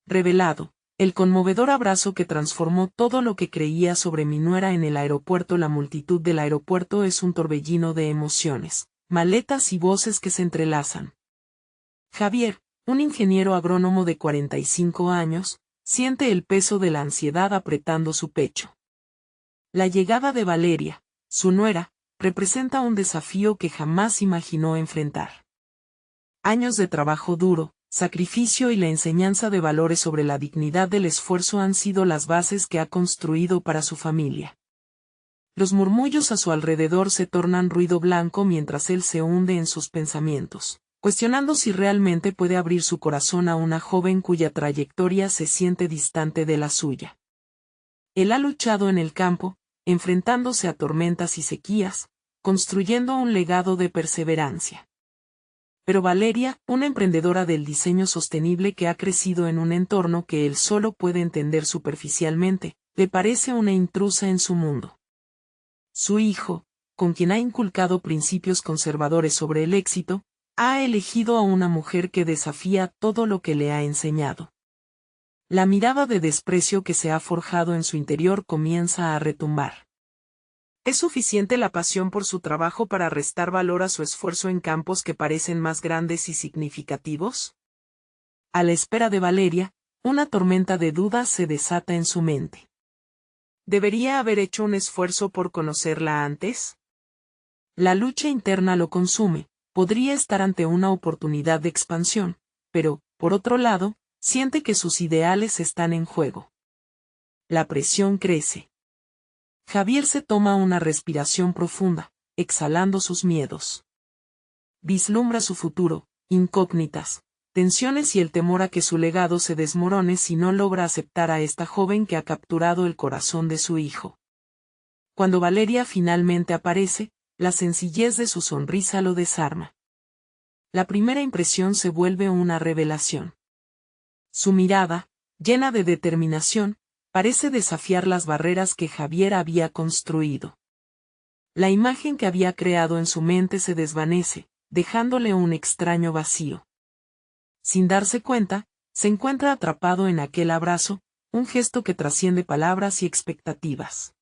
revelado, el conmovedor abrazo que transformó todo lo que creía sobre mi nuera en el aeropuerto. La multitud del aeropuerto es un torbellino de emociones, maletas y voces que se entrelazan. Javier, un ingeniero agrónomo de 45 años, siente el peso de la ansiedad apretando su pecho. La llegada de Valeria, su nuera, representa un desafío que jamás imaginó enfrentar. Años de trabajo duro, sacrificio y la enseñanza de valores sobre la dignidad del esfuerzo han sido las bases que ha construido para su familia. Los murmullos a su alrededor se tornan ruido blanco mientras él se hunde en sus pensamientos, cuestionando si realmente puede abrir su corazón a una joven cuya trayectoria se siente distante de la suya. Él ha luchado en el campo, enfrentándose a tormentas y sequías, construyendo un legado de perseverancia. Pero Valeria, una emprendedora del diseño sostenible que ha crecido en un entorno que él solo puede entender superficialmente, le parece una intrusa en su mundo. Su hijo, con quien ha inculcado principios conservadores sobre el éxito, ha elegido a una mujer que desafía todo lo que le ha enseñado. La mirada de desprecio que se ha forjado en su interior comienza a retumbar. ¿Es suficiente la pasión por su trabajo para restar valor a su esfuerzo en campos que parecen más grandes y significativos? A la espera de Valeria, una tormenta de dudas se desata en su mente. ¿Debería haber hecho un esfuerzo por conocerla antes? La lucha interna lo consume, podría estar ante una oportunidad de expansión, pero, por otro lado, siente que sus ideales están en juego. La presión crece. Javier se toma una respiración profunda, exhalando sus miedos. Vislumbra su futuro, incógnitas, tensiones y el temor a que su legado se desmorone si no logra aceptar a esta joven que ha capturado el corazón de su hijo. Cuando Valeria finalmente aparece, la sencillez de su sonrisa lo desarma. La primera impresión se vuelve una revelación. Su mirada, llena de determinación, parece desafiar las barreras que Javier había construido. La imagen que había creado en su mente se desvanece, dejándole un extraño vacío. Sin darse cuenta, se encuentra atrapado en aquel abrazo, un gesto que trasciende palabras y expectativas.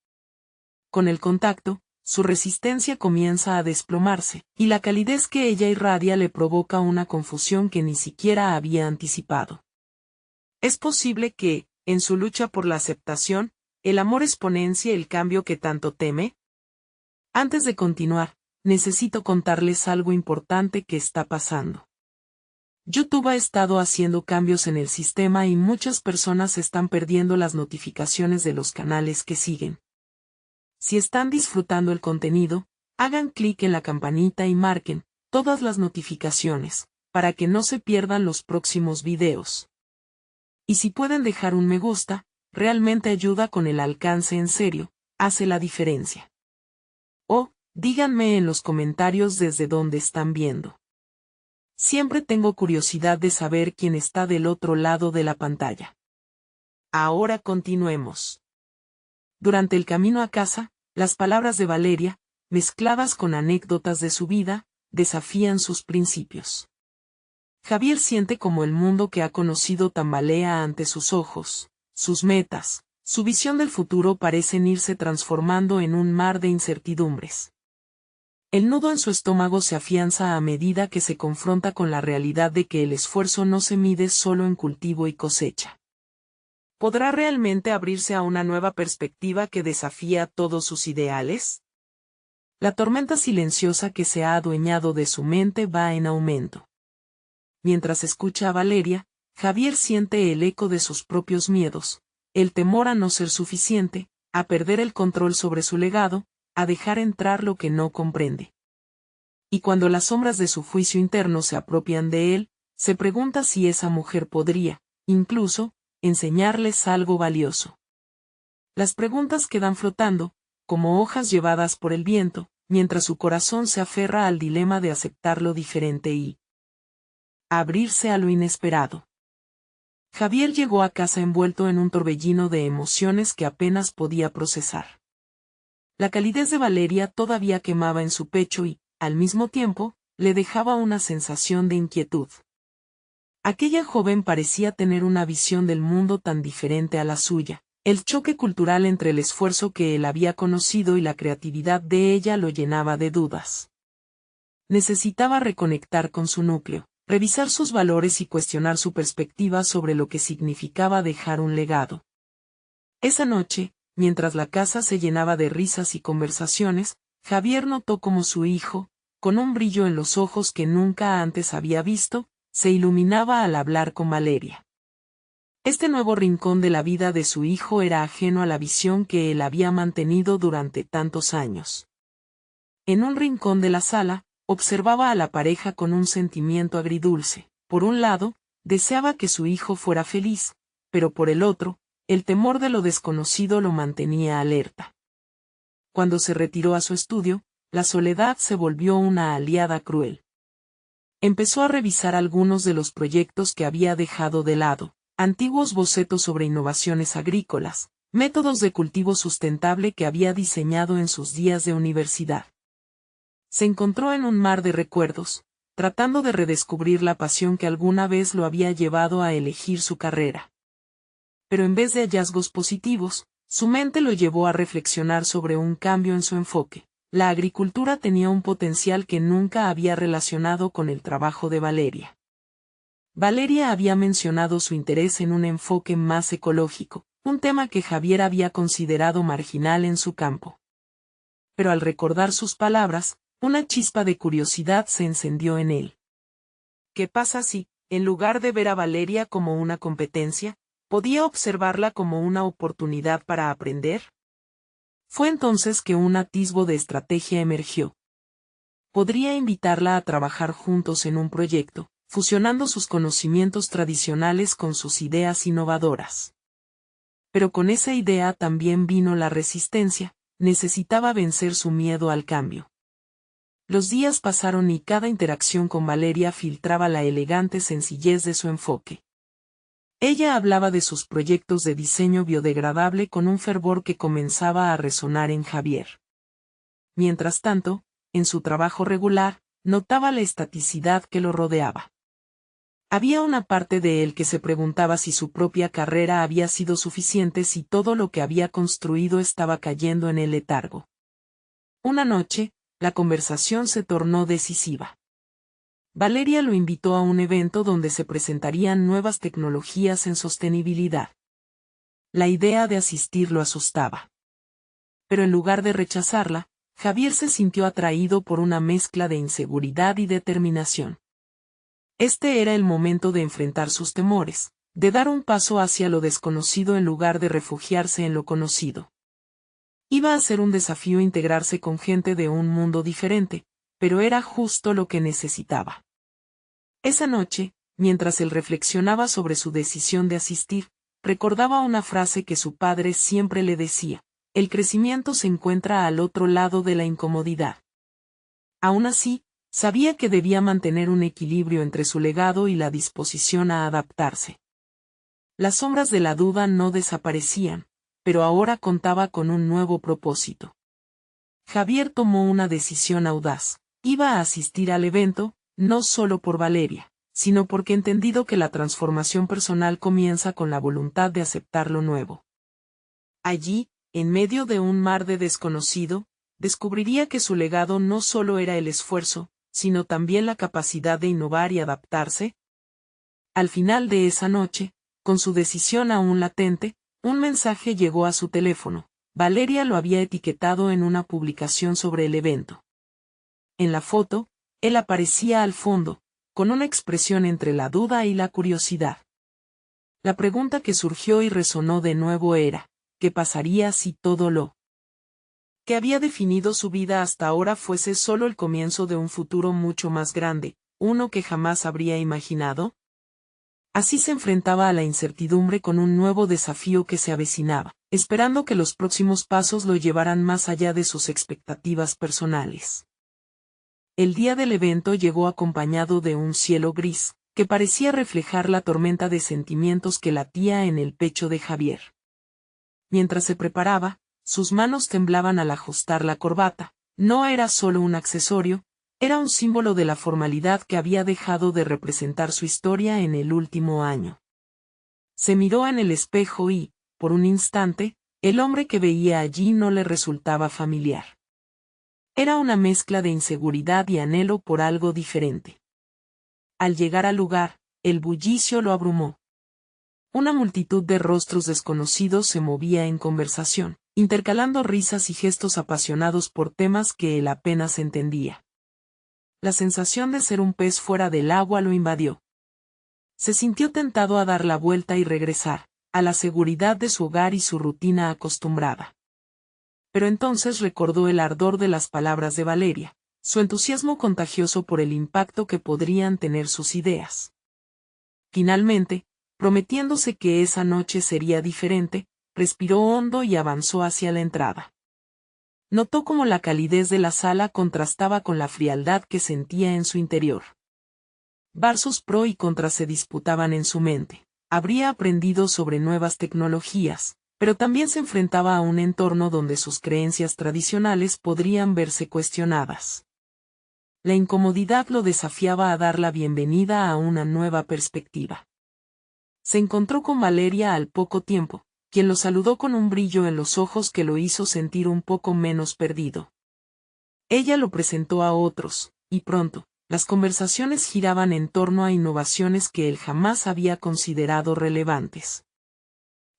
Con el contacto, su resistencia comienza a desplomarse, y la calidez que ella irradia le provoca una confusión que ni siquiera había anticipado. Es posible que, en su lucha por la aceptación, el amor exponencie el cambio que tanto teme. Antes de continuar, necesito contarles algo importante que está pasando. YouTube ha estado haciendo cambios en el sistema y muchas personas están perdiendo las notificaciones de los canales que siguen. Si están disfrutando el contenido, hagan clic en la campanita y marquen todas las notificaciones, para que no se pierdan los próximos videos. Y si pueden dejar un me gusta, realmente ayuda con el alcance en serio, hace la diferencia. O, díganme en los comentarios desde dónde están viendo. Siempre tengo curiosidad de saber quién está del otro lado de la pantalla. Ahora continuemos. Durante el camino a casa, las palabras de Valeria, mezcladas con anécdotas de su vida, desafían sus principios. Javier siente como el mundo que ha conocido tambalea ante sus ojos, sus metas, su visión del futuro parecen irse transformando en un mar de incertidumbres. El nudo en su estómago se afianza a medida que se confronta con la realidad de que el esfuerzo no se mide solo en cultivo y cosecha. ¿Podrá realmente abrirse a una nueva perspectiva que desafía todos sus ideales? La tormenta silenciosa que se ha adueñado de su mente va en aumento. Mientras escucha a Valeria, Javier siente el eco de sus propios miedos, el temor a no ser suficiente, a perder el control sobre su legado, a dejar entrar lo que no comprende. Y cuando las sombras de su juicio interno se apropian de él, se pregunta si esa mujer podría, incluso, enseñarles algo valioso. Las preguntas quedan flotando, como hojas llevadas por el viento, mientras su corazón se aferra al dilema de aceptar lo diferente y abrirse a lo inesperado. Javier llegó a casa envuelto en un torbellino de emociones que apenas podía procesar. La calidez de Valeria todavía quemaba en su pecho y, al mismo tiempo, le dejaba una sensación de inquietud. Aquella joven parecía tener una visión del mundo tan diferente a la suya. El choque cultural entre el esfuerzo que él había conocido y la creatividad de ella lo llenaba de dudas. Necesitaba reconectar con su núcleo, revisar sus valores y cuestionar su perspectiva sobre lo que significaba dejar un legado. Esa noche, mientras la casa se llenaba de risas y conversaciones, Javier notó cómo su hijo, con un brillo en los ojos que nunca antes había visto, se iluminaba al hablar con Valeria. Este nuevo rincón de la vida de su hijo era ajeno a la visión que él había mantenido durante tantos años. En un rincón de la sala, observaba a la pareja con un sentimiento agridulce. Por un lado, deseaba que su hijo fuera feliz, pero por el otro, el temor de lo desconocido lo mantenía alerta. Cuando se retiró a su estudio, la soledad se volvió una aliada cruel. Empezó a revisar algunos de los proyectos que había dejado de lado, antiguos bocetos sobre innovaciones agrícolas, métodos de cultivo sustentable que había diseñado en sus días de universidad. Se encontró en un mar de recuerdos, tratando de redescubrir la pasión que alguna vez lo había llevado a elegir su carrera. Pero en vez de hallazgos positivos, su mente lo llevó a reflexionar sobre un cambio en su enfoque. La agricultura tenía un potencial que nunca había relacionado con el trabajo de Valeria. Valeria había mencionado su interés en un enfoque más ecológico, un tema que Javier había considerado marginal en su campo. Pero al recordar sus palabras, una chispa de curiosidad se encendió en él. ¿Qué pasa si, en lugar de ver a Valeria como una competencia, podía observarla como una oportunidad para aprender? Fue entonces que un atisbo de estrategia emergió. Podría invitarla a trabajar juntos en un proyecto, fusionando sus conocimientos tradicionales con sus ideas innovadoras. Pero con esa idea también vino la resistencia, necesitaba vencer su miedo al cambio. Los días pasaron y cada interacción con Valeria filtraba la elegante sencillez de su enfoque. Ella hablaba de sus proyectos de diseño biodegradable con un fervor que comenzaba a resonar en Javier. Mientras tanto, en su trabajo regular, notaba la estaticidad que lo rodeaba. Había una parte de él que se preguntaba si su propia carrera había sido suficiente, si todo lo que había construido estaba cayendo en el letargo. Una noche, la conversación se tornó decisiva. Valeria lo invitó a un evento donde se presentarían nuevas tecnologías en sostenibilidad. La idea de asistir lo asustaba. Pero en lugar de rechazarla, Javier se sintió atraído por una mezcla de inseguridad y determinación. Este era el momento de enfrentar sus temores, de dar un paso hacia lo desconocido en lugar de refugiarse en lo conocido. Iba a ser un desafío integrarse con gente de un mundo diferente, pero era justo lo que necesitaba. Esa noche, mientras él reflexionaba sobre su decisión de asistir, recordaba una frase que su padre siempre le decía: el crecimiento se encuentra al otro lado de la incomodidad. Aún así, sabía que debía mantener un equilibrio entre su legado y la disposición a adaptarse. Las sombras de la duda no desaparecían, pero ahora contaba con un nuevo propósito. Javier tomó una decisión audaz. Iba a asistir al evento, no solo por Valeria, sino porque entendido que la transformación personal comienza con la voluntad de aceptar lo nuevo. Allí, en medio de un mar de desconocido, descubriría que su legado no solo era el esfuerzo, sino también la capacidad de innovar y adaptarse. Al final de esa noche, con su decisión aún latente, un mensaje llegó a su teléfono. Valeria lo había etiquetado en una publicación sobre el evento. En la foto, él aparecía al fondo, con una expresión entre la duda y la curiosidad. La pregunta que surgió y resonó de nuevo era: ¿qué pasaría si todo lo que había definido su vida hasta ahora fuese solo el comienzo de un futuro mucho más grande, uno que jamás habría imaginado? Así se enfrentaba a la incertidumbre con un nuevo desafío que se avecinaba, esperando que los próximos pasos lo llevaran más allá de sus expectativas personales. El día del evento llegó acompañado de un cielo gris, que parecía reflejar la tormenta de sentimientos que latía en el pecho de Javier. Mientras se preparaba, sus manos temblaban al ajustar la corbata. No era solo un accesorio, Era un símbolo de la formalidad que había dejado de representar su historia en el último año. Se miró en el espejo y, por un instante, el hombre que veía allí no le resultaba familiar. Era una mezcla de inseguridad y anhelo por algo diferente. Al llegar al lugar, el bullicio lo abrumó. Una multitud de rostros desconocidos se movía en conversación, intercalando risas y gestos apasionados por temas que él apenas entendía. La sensación de ser un pez fuera del agua lo invadió. Se sintió tentado a dar la vuelta y regresar, a la seguridad de su hogar y su rutina acostumbrada. Pero entonces recordó el ardor de las palabras de Valeria, su entusiasmo contagioso por el impacto que podrían tener sus ideas. Finalmente, prometiéndose que esa noche sería diferente, respiró hondo y avanzó hacia la entrada. Notó cómo la calidez de la sala contrastaba con la frialdad que sentía en su interior. Versus pro y contra se disputaban en su mente. Habría aprendido sobre nuevas tecnologías, pero también se enfrentaba a un entorno donde sus creencias tradicionales podrían verse cuestionadas. La incomodidad lo desafiaba a dar la bienvenida a una nueva perspectiva. Se encontró con Valeria al poco tiempo, quien lo saludó con un brillo en los ojos que lo hizo sentir un poco menos perdido. Ella lo presentó a otros, y pronto, las conversaciones giraban en torno a innovaciones que él jamás había considerado relevantes.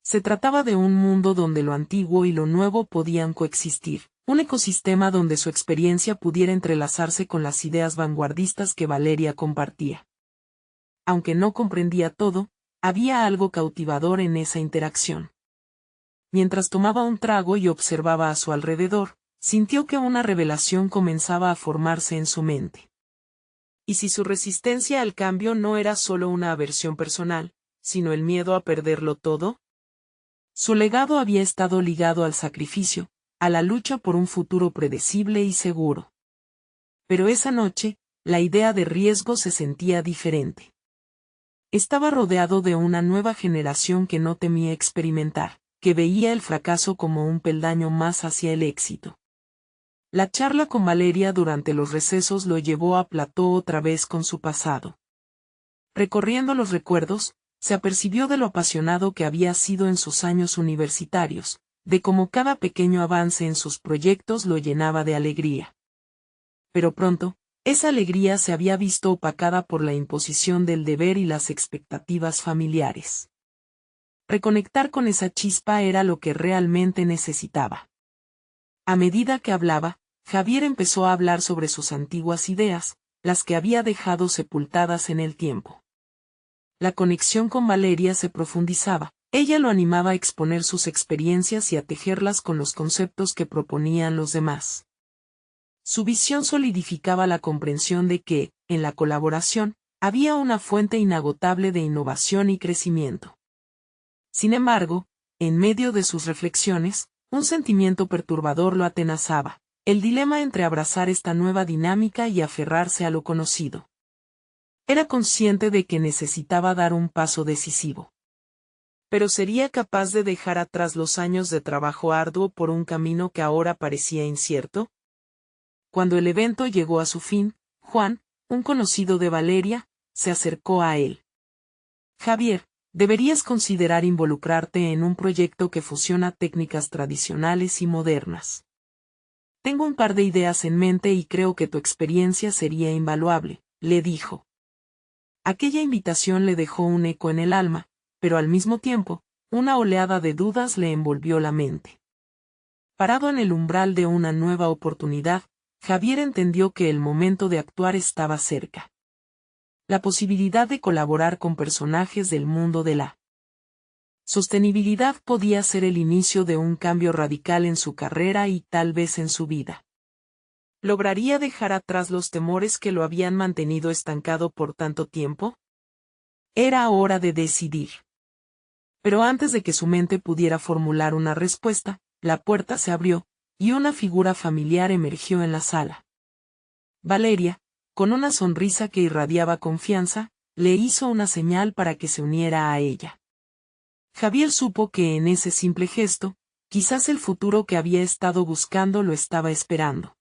Se trataba de un mundo donde lo antiguo y lo nuevo podían coexistir, un ecosistema donde su experiencia pudiera entrelazarse con las ideas vanguardistas que Valeria compartía. Aunque no comprendía todo, había algo cautivador en esa interacción. Mientras tomaba un trago y observaba a su alrededor, sintió que una revelación comenzaba a formarse en su mente. ¿Y si su resistencia al cambio no era solo una aversión personal, sino el miedo a perderlo todo? Su legado había estado ligado al sacrificio, a la lucha por un futuro predecible y seguro. Pero esa noche, la idea de riesgo se sentía diferente. Estaba rodeado de una nueva generación que no temía experimentar, que veía el fracaso como un peldaño más hacia el éxito. La charla con Valeria durante los recesos lo llevó a plató otra vez con su pasado. Recorriendo los recuerdos, se apercibió de lo apasionado que había sido en sus años universitarios, de cómo cada pequeño avance en sus proyectos lo llenaba de alegría. Pero pronto, esa alegría se había visto opacada por la imposición del deber y las expectativas familiares. Reconectar con esa chispa era lo que realmente necesitaba. A medida que hablaba, Javier empezó a hablar sobre sus antiguas ideas, las que había dejado sepultadas en el tiempo. La conexión con Valeria se profundizaba, ella lo animaba a exponer sus experiencias y a tejerlas con los conceptos que proponían los demás. Su visión solidificaba la comprensión de que, en la colaboración, había una fuente inagotable de innovación y crecimiento. Sin embargo, en medio de sus reflexiones, un sentimiento perturbador lo atenazaba, el dilema entre abrazar esta nueva dinámica y aferrarse a lo conocido. Era consciente de que necesitaba dar un paso decisivo. Pero ¿sería capaz de dejar atrás los años de trabajo arduo por un camino que ahora parecía incierto? Cuando el evento llegó a su fin, Juan, un conocido de Valeria, se acercó a él. Javier, deberías considerar involucrarte en un proyecto que fusiona técnicas tradicionales y modernas. Tengo un par de ideas en mente y creo que tu experiencia sería invaluable, le dijo. Aquella invitación le dejó un eco en el alma, pero al mismo tiempo, una oleada de dudas le envolvió la mente. Parado en el umbral de una nueva oportunidad, Javier entendió que el momento de actuar estaba cerca. La posibilidad de colaborar con personajes del mundo de la sostenibilidad podía ser el inicio de un cambio radical en su carrera y tal vez en su vida. ¿Lograría dejar atrás los temores que lo habían mantenido estancado por tanto tiempo? Era hora de decidir. Pero antes de que su mente pudiera formular una respuesta, la puerta se abrió, y una figura familiar emergió en la sala. Valeria, con una sonrisa que irradiaba confianza, le hizo una señal para que se uniera a ella. Javier supo que en ese simple gesto, quizás el futuro que había estado buscando lo estaba esperando.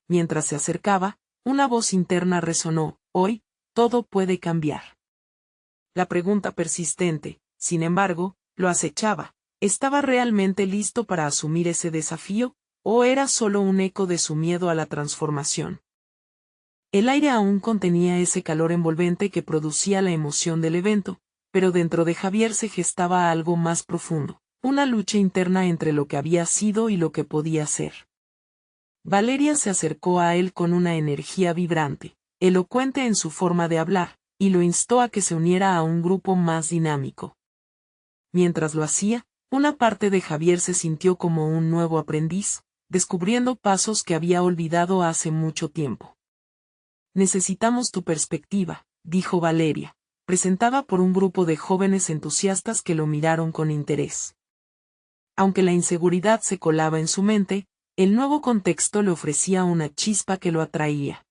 Mientras se acercaba, una voz interna resonó: hoy, todo puede cambiar. La pregunta persistente, sin embargo, lo acechaba. ¿Estaba realmente listo para asumir ese desafío, o era solo un eco de su miedo a la transformación? El aire aún contenía ese calor envolvente que producía la emoción del evento, pero dentro de Javier se gestaba algo más profundo, una lucha interna entre lo que había sido y lo que podía ser. Valeria se acercó a él con una energía vibrante, elocuente en su forma de hablar, y lo instó a que se uniera a un grupo más dinámico. Mientras lo hacía, una parte de Javier se sintió como un nuevo aprendiz, descubriendo pasos que había olvidado hace mucho tiempo. Necesitamos tu perspectiva, dijo Valeria, presentada por un grupo de jóvenes entusiastas que lo miraron con interés. Aunque la inseguridad se colaba en su mente, el nuevo contexto le ofrecía una chispa que lo atraía.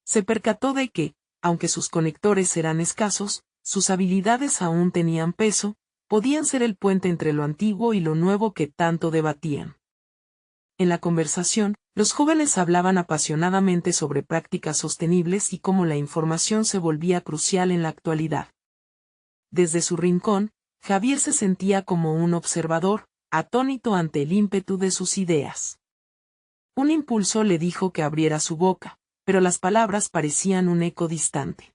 Se percató de que, aunque sus conectores eran escasos, sus habilidades aún tenían peso, podían ser el puente entre lo antiguo y lo nuevo que tanto debatían. En la conversación, los jóvenes hablaban apasionadamente sobre prácticas sostenibles y cómo la información se volvía crucial en la actualidad. Desde su rincón, Javier se sentía como un observador, atónito ante el ímpetu de sus ideas. Un impulso le dijo que abriera su boca, pero las palabras parecían un eco distante.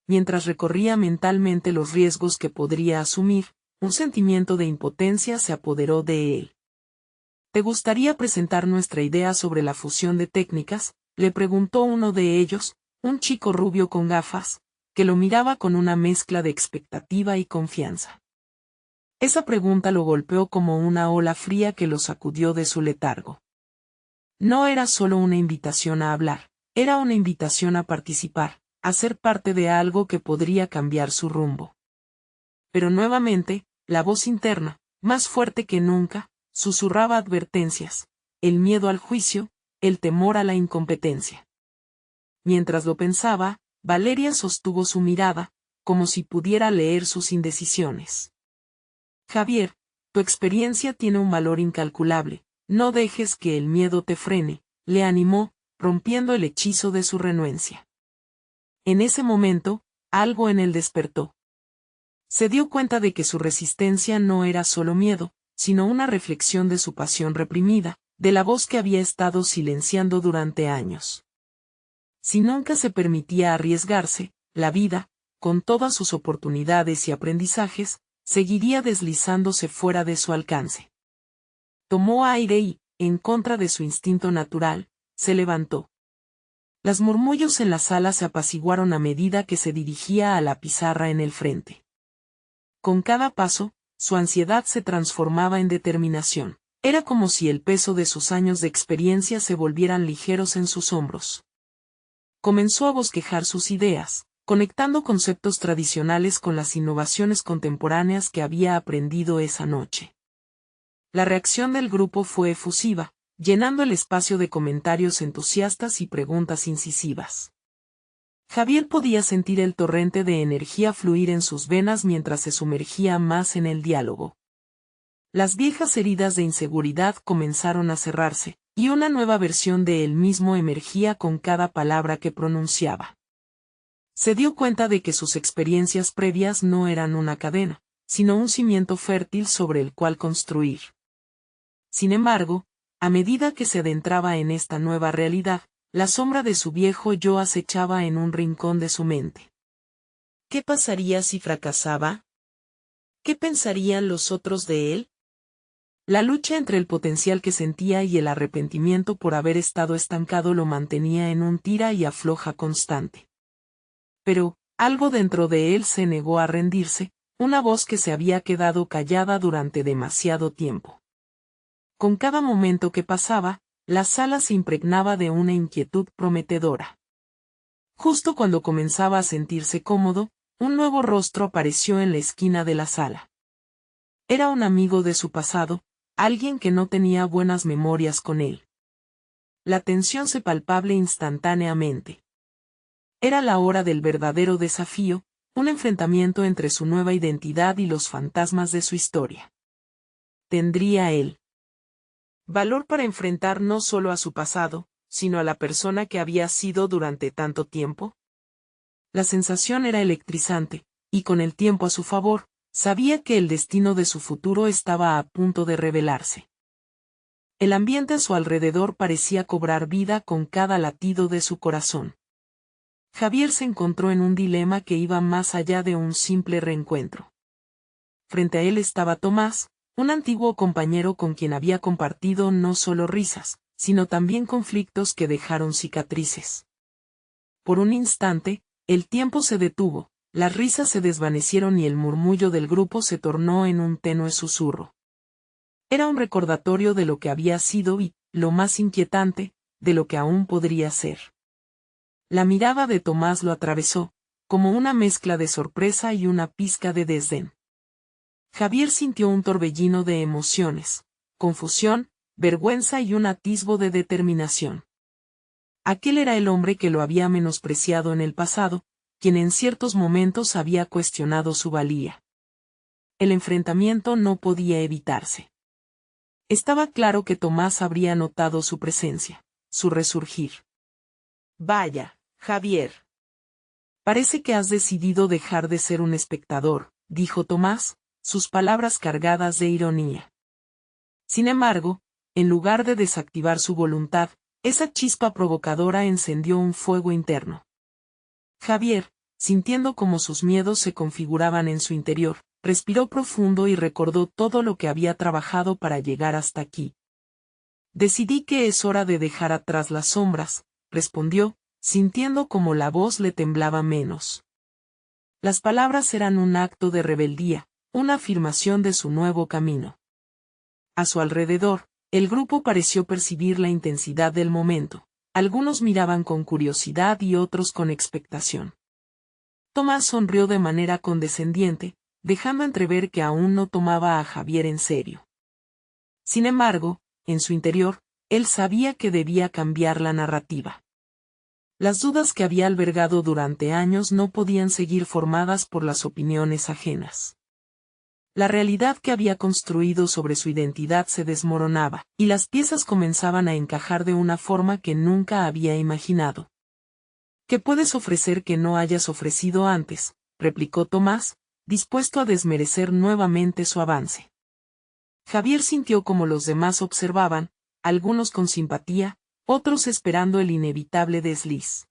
Mientras recorría mentalmente los riesgos que podría asumir, un sentimiento de impotencia se apoderó de él. ¿Te gustaría presentar nuestra idea sobre la fusión de técnicas?, le preguntó uno de ellos, un chico rubio con gafas, que lo miraba con una mezcla de expectativa y confianza. Esa pregunta lo golpeó como una ola fría que lo sacudió de su letargo. No era solo una invitación a hablar, era una invitación a participar, a ser parte de algo que podría cambiar su rumbo. Pero nuevamente, la voz interna, más fuerte que nunca, susurraba advertencias: el miedo al juicio, el temor a la incompetencia. Mientras lo pensaba, Valeria sostuvo su mirada, como si pudiera leer sus indecisiones. Javier, tu experiencia tiene un valor incalculable, no dejes que el miedo te frene, le animó, rompiendo el hechizo de su renuencia. En ese momento, algo en él despertó. Se dio cuenta de que su resistencia no era solo miedo, sino una reflexión de su pasión reprimida, de la voz que había estado silenciando durante años. Si nunca se permitía arriesgarse, la vida, con todas sus oportunidades y aprendizajes, seguiría deslizándose fuera de su alcance. Tomó aire y, en contra de su instinto natural, se levantó. Los murmullos en la sala se apaciguaron a medida que se dirigía a la pizarra en el frente. Con cada paso, su ansiedad se transformaba en determinación. Era como si el peso de sus años de experiencia se volvieran ligeros en sus hombros. Comenzó a bosquejar sus ideas, conectando conceptos tradicionales con las innovaciones contemporáneas que había aprendido esa noche. La reacción del grupo fue efusiva, llenando el espacio de comentarios entusiastas y preguntas incisivas. Javier podía sentir el torrente de energía fluir en sus venas mientras se sumergía más en el diálogo. Las viejas heridas de inseguridad comenzaron a cerrarse, y una nueva versión de él mismo emergía con cada palabra que pronunciaba. Se dio cuenta de que sus experiencias previas no eran una cadena, sino un cimiento fértil sobre el cual construir. Sin embargo, a medida que se adentraba en esta nueva realidad, la sombra de su viejo yo acechaba en un rincón de su mente. ¿Qué pasaría si fracasaba? ¿Qué pensarían los otros de él? La lucha entre el potencial que sentía y el arrepentimiento por haber estado estancado lo mantenía en un tira y afloja constante. Pero, algo dentro de él se negó a rendirse, una voz que se había quedado callada durante demasiado tiempo. Con cada momento que pasaba, la sala se impregnaba de una inquietud prometedora. Justo cuando comenzaba a sentirse cómodo, un nuevo rostro apareció en la esquina de la sala. Era un amigo de su pasado, alguien que no tenía buenas memorias con él. La tensión se palpable instantáneamente. Era la hora del verdadero desafío, un enfrentamiento entre su nueva identidad y los fantasmas de su historia. ¿Tendría él valor para enfrentar no solo a su pasado, sino a la persona que había sido durante tanto tiempo? La sensación era electrizante, y con el tiempo a su favor, sabía que el destino de su futuro estaba a punto de revelarse. El ambiente a su alrededor parecía cobrar vida con cada latido de su corazón. Javier se encontró en un dilema que iba más allá de un simple reencuentro. Frente a él estaba Tomás, un antiguo compañero con quien había compartido no solo risas, sino también conflictos que dejaron cicatrices. Por un instante, el tiempo se detuvo, las risas se desvanecieron y el murmullo del grupo se tornó en un tenue susurro. Era un recordatorio de lo que había sido y, lo más inquietante, de lo que aún podría ser. La mirada de Tomás lo atravesó, como una mezcla de sorpresa y una pizca de desdén. Javier sintió un torbellino de emociones, confusión, vergüenza y un atisbo de determinación. Aquel era el hombre que lo había menospreciado en el pasado, quien en ciertos momentos había cuestionado su valía. El enfrentamiento no podía evitarse. Estaba claro que Tomás habría notado su presencia, su resurgir. Vaya, Javier. Parece que has decidido dejar de ser un espectador, dijo Tomás, sus palabras cargadas de ironía. Sin embargo, en lugar de desactivar su voluntad, esa chispa provocadora encendió un fuego interno. Javier, sintiendo cómo sus miedos se configuraban en su interior, respiró profundo y recordó todo lo que había trabajado para llegar hasta aquí. Decidí que es hora de dejar atrás las sombras, respondió, sintiendo como la voz le temblaba menos. Las palabras eran un acto de rebeldía, una afirmación de su nuevo camino. A su alrededor, el grupo pareció percibir la intensidad del momento. Algunos miraban con curiosidad y otros con expectación. Tomás sonrió de manera condescendiente, dejando entrever que aún no tomaba a Javier en serio. Sin embargo, en su interior, él sabía que debía cambiar la narrativa. Las dudas que había albergado durante años no podían seguir formadas por las opiniones ajenas. La realidad que había construido sobre su identidad se desmoronaba, y las piezas comenzaban a encajar de una forma que nunca había imaginado. ¿Qué puedes ofrecer que no hayas ofrecido antes?, replicó Tomás, dispuesto a desmerecer nuevamente su avance. Javier sintió como los demás observaban, algunos con simpatía, otros esperando el inevitable desliz.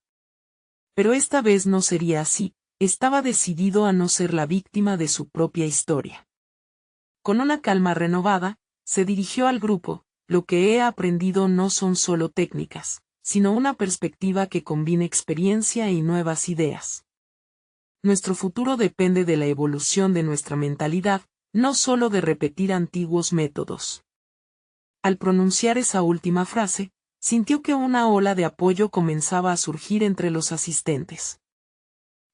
Pero esta vez no sería así, estaba decidido a no ser la víctima de su propia historia. Con una calma renovada, se dirigió al grupo: lo que he aprendido no son solo técnicas, sino una perspectiva que combine experiencia y nuevas ideas. Nuestro futuro depende de la evolución de nuestra mentalidad, no solo de repetir antiguos métodos. Al pronunciar esa última frase, sintió que una ola de apoyo comenzaba a surgir entre los asistentes.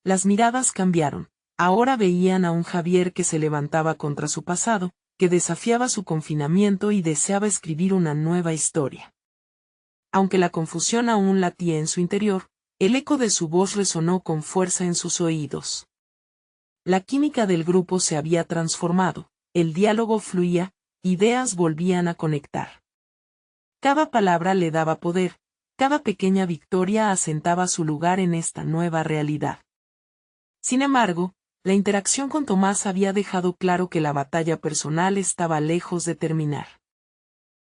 Las miradas cambiaron. Ahora veían a un Javier que se levantaba contra su pasado, que desafiaba su confinamiento y deseaba escribir una nueva historia. Aunque la confusión aún latía en su interior, el eco de su voz resonó con fuerza en sus oídos. La química del grupo se había transformado, el diálogo fluía, ideas volvían a conectar. Cada palabra le daba poder, cada pequeña victoria asentaba su lugar en esta nueva realidad. Sin embargo, la interacción con Tomás había dejado claro que la batalla personal estaba lejos de terminar.